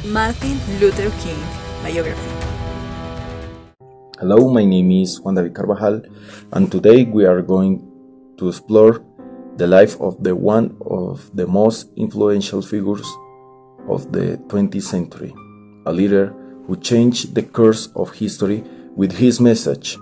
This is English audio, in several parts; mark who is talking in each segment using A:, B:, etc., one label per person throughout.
A: Martin Luther King biography.
B: Hello, my name is Juan David Carvajal, and today we are going to explore the life of one of the most influential figures of the 20th century, a leader who changed the course of history with his message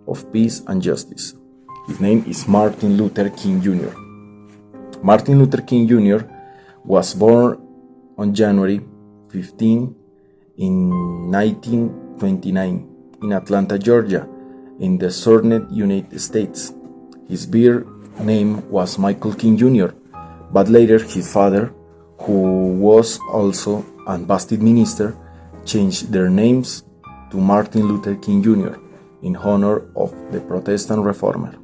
B: of peace and justice. His name is Martin Luther King Jr. Martin Luther King Jr. was born on January 15 in 1929 in Atlanta, Georgia, in the southern United States. His birth name was Michael King Jr., but later his father, who was also a Baptist minister, changed their names to Martin Luther King Jr. in honor of the Protestant reformer.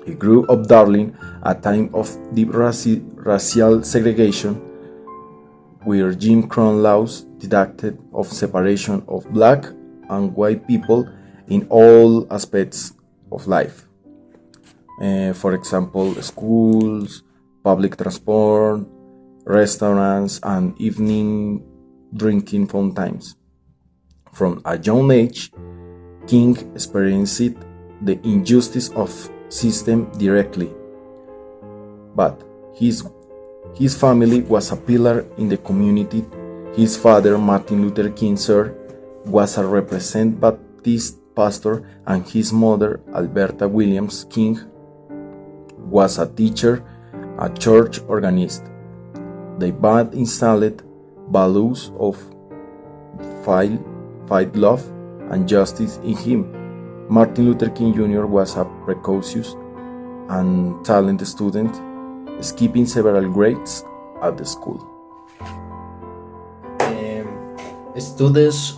B: He grew up during a time of deep racial segregation, where Jim Crow laws dictated of separation of black and white people in all aspects of life. For example, schools, public transport, restaurants, and evening drinking fun times. From a young age, King experienced the injustice of system directly, but his family was a pillar in the community. His father, Martin Luther King Sr., was a representative Baptist pastor, and his mother, Alberta Williams King, was a teacher, a church organist. They both instilled values of fight love and justice in him. Martin Luther King Jr. was a precocious and talented student, skipping several grades at the school.
C: Students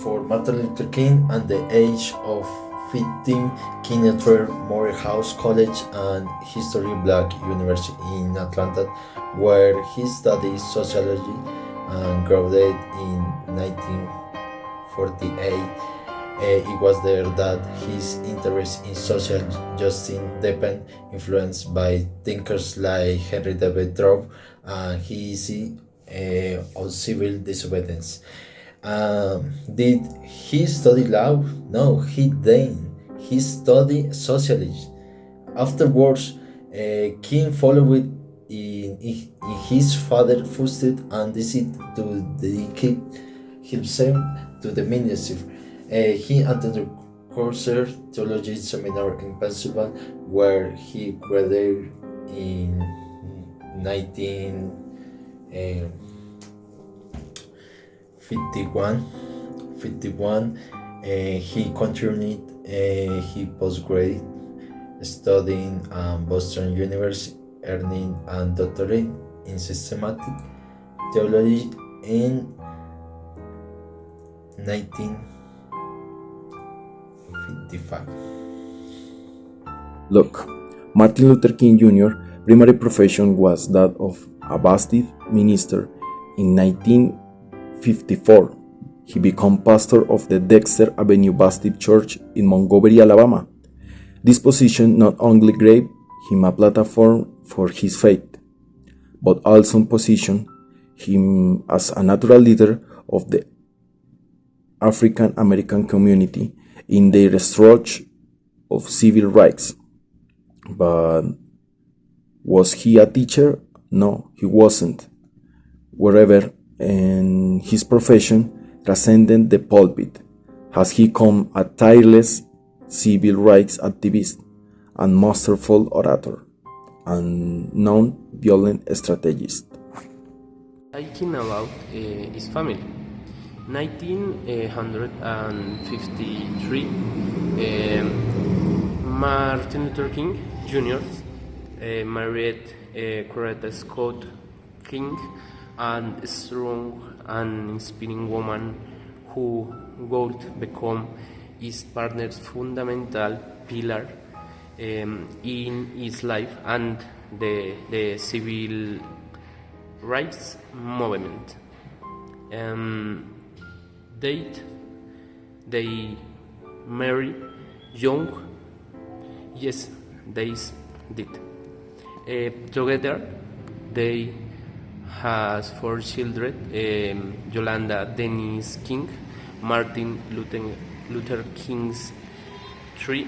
C: for Martin Luther King at the age of 15, King entered Morialta College and History Black University in Atlanta, where he studied sociology and graduated in 1948. It was there that his interest in social justice deepened, influenced by thinkers like Henry David Thoreau and his on civil disobedience. Did he study law? No, he didn't. He studied sociology. Afterwards, King followed in his father's footsteps and decided to dedicate himself to the ministry. He attended Cursor Theology Seminar in Pennsylvania, where he graduated in 1951. He continued his postgraduate studying at Boston University, earning a doctorate in systematic theology in 1955.
B: Look, Martin Luther King Jr.'s primary profession was that of a Baptist minister. In 1954, he became pastor of the Dexter Avenue Baptist Church in Montgomery, Alabama. This position not only gave him a platform for his faith, but also positioned him as a natural leader of the African American community in their struggle of civil rights. But was he a teacher? No, he wasn't. Wherever in his profession transcended the pulpit, has he become a tireless civil rights activist and masterful orator and non-violent strategist.
D: Talking about his family. 1953, Martin Luther King Jr. Married Coretta Scott King, a strong and inspiring woman who would become his partner's fundamental pillar in his life and the civil rights movement. They marry young. Yes, they did. Together, they has four children: Yolanda Denise King, Martin Luther King's three,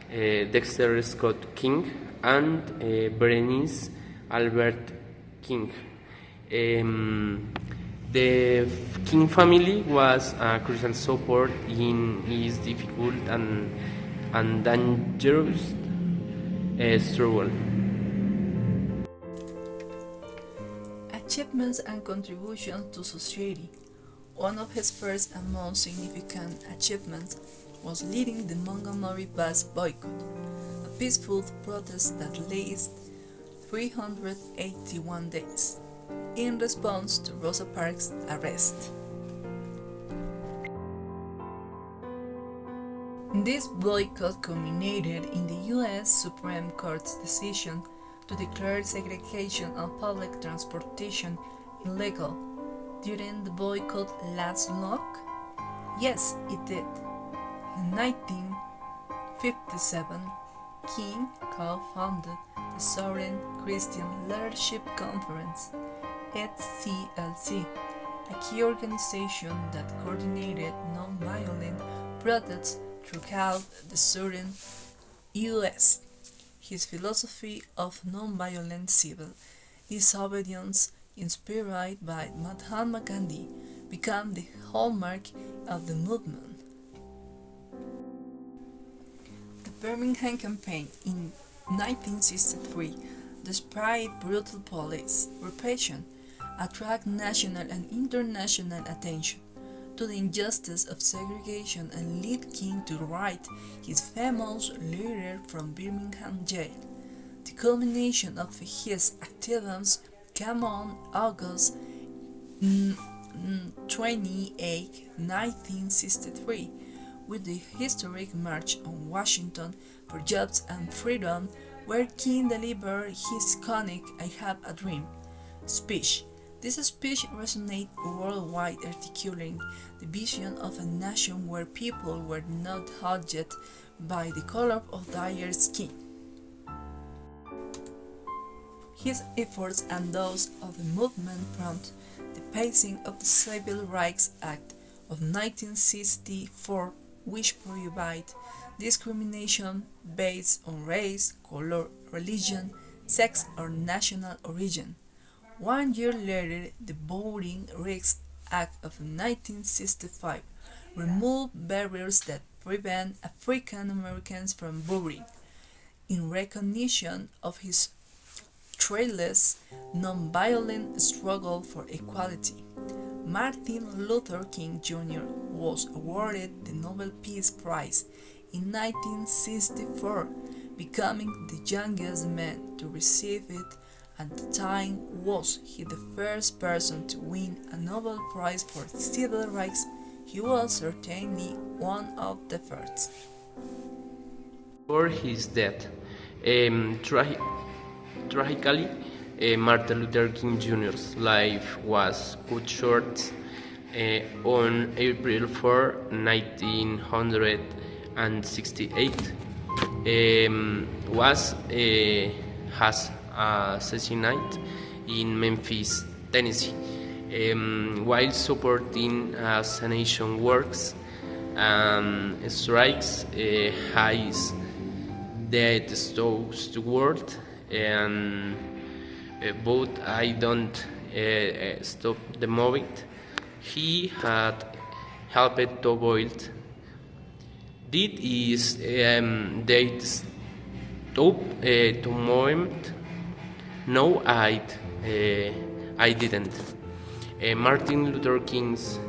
D: Dexter Scott King, and Berenice Albert King. The King family was a crucial support in his difficult and dangerous struggle.
A: Achievements and contributions to society. One of his first and most significant achievements was leading the Montgomery bus boycott, a peaceful protest that lasted 381 days, in response to Rosa Parks' arrest. This boycott culminated in the U.S. Supreme Court's decision to declare segregation on public transportation illegal. Didn't the boycott last long? Yes, it did. In 1957, King co-founded the Southern Christian Leadership Conference, SCLC, a key organization that coordinated nonviolent protests throughout the southern U.S. His philosophy of nonviolent civil disobedience, inspired by Mahatma Gandhi, became the hallmark of the movement. The Birmingham campaign in 1963, despite brutal police repression, attracted national and international attention to the injustice of segregation and led King to write his famous letter from Birmingham jail. The culmination of his activism came on August 28, 1963, with the historic March on Washington for Jobs and Freedom, where King delivered his iconic "I Have a Dream" speech. This speech resonated worldwide, articulating the vision of a nation where people were not judged by the color of their skin. His efforts and those of the movement prompted the passing of the Civil Rights Act of 1964, which prohibited discrimination based on race, color, religion, sex, or national origin. 1 year later, the Voting Rights Act of 1965 removed barriers that prevent African Americans from voting. In recognition of his tireless, non-violent struggle for equality, Martin Luther King Jr. was awarded the Nobel Peace Prize in 1964, becoming the youngest man to receive it. At the time, was he the first person to win a Nobel Prize for Civil Rights? He was certainly one of the first.
D: Before his death, tragically, Martin Luther King Jr.'s life was cut short on April 4, 1968. Was assassinated in Memphis, Tennessee, while supporting assassination works and strikes. His death shows the world and both I don't stop the movement. He had helped to avoid. Did is they stop the movement? No, I didn't. Martin Luther King's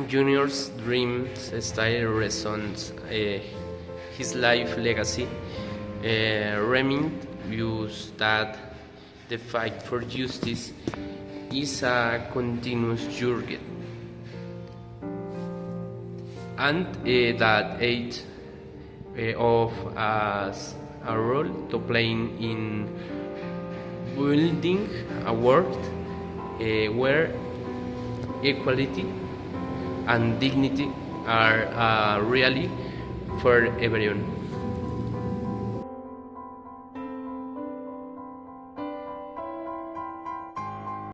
D: Jr.'s dreams style reasons his life legacy remained views that the fight for justice is a continuous journey, and that each of us a role to play in building a world where equality and dignity are really for everyone.